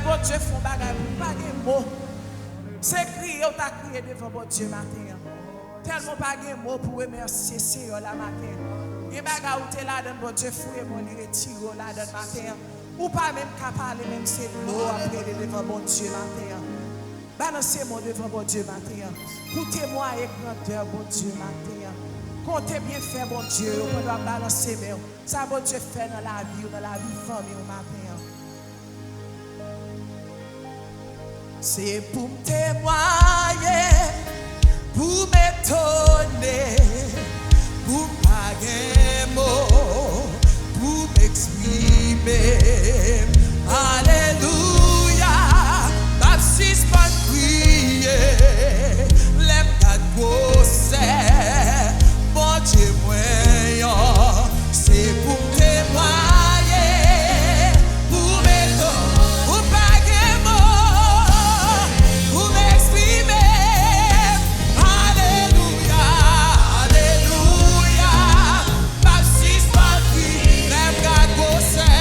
bon Dieu font bagage, pas de mots. C'est crier, on t'a crié devant bon Dieu matin. Tellement pas de mots pour remercier Seigneur la matin. Et bagage où t'es là dans bon Dieu fouille mon retire là dans matin. Ou pas même capable même c'est l'eau après devant bon Dieu matin. Balancez-moi devant bon Dieu matin. Pour témoigner grandeur bon Dieu matin. Comptez bien fait bon Dieu, on doit balancer mais ça bon Dieu fait dans la vie famille au matin. C'est pour me témoigner, pour m'étonner, pour paguer mots, pour m'exprimer. Alléluia, baptiste pas crier, les quatre procès, bon Dieu moyen, c'est pour me témoigner, pour m'étonner, pour paguer mots, pour m'exprimer. Alléluia, alléluia, baptiste pas crier, les quatre procès.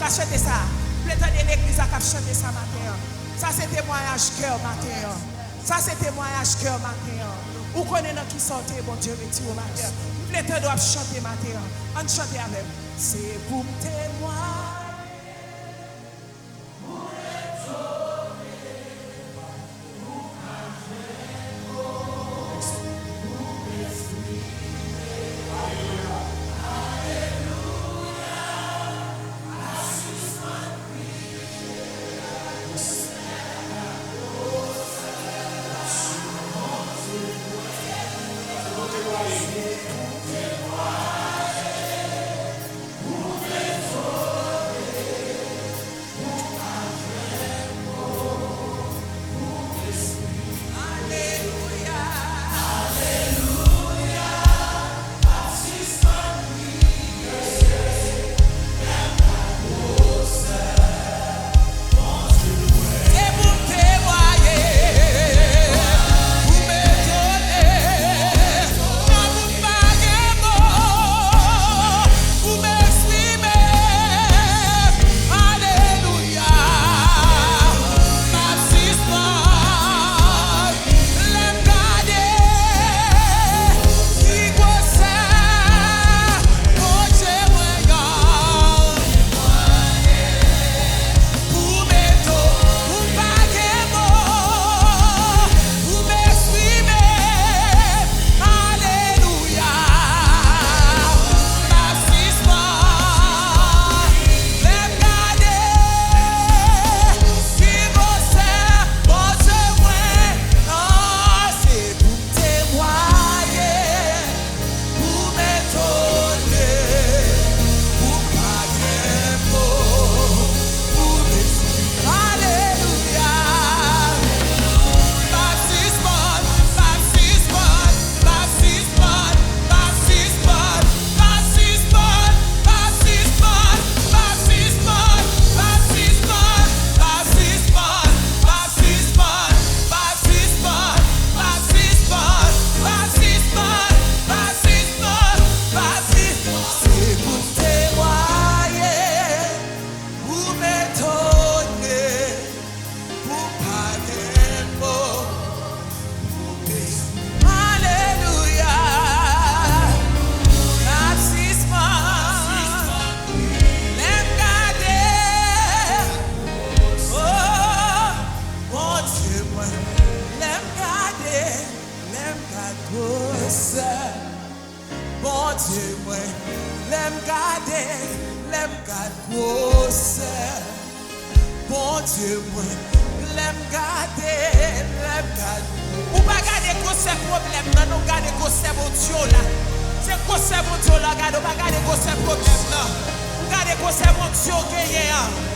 Chanter ça. Prétendez l'église a chanter ça matin. Ça c'est témoignage cœur matin. Ça c'est témoignage cœur matin. Vous connaissez qui sortez, bon Dieu, retire au matin. Vous doit chanter matin. On chante avec. C'est pour me témoigner. Dieu, moi, l'aime garder, grosse. Bon Dieu, moi, l'aime garder. Ou pas garder grosse problème, non, nous garder grosse bon Dieu là. C'est grosse bon Dieu là, garde, ou pas garder grosse problème, non. Ou garder grosse bon Dieu qui est.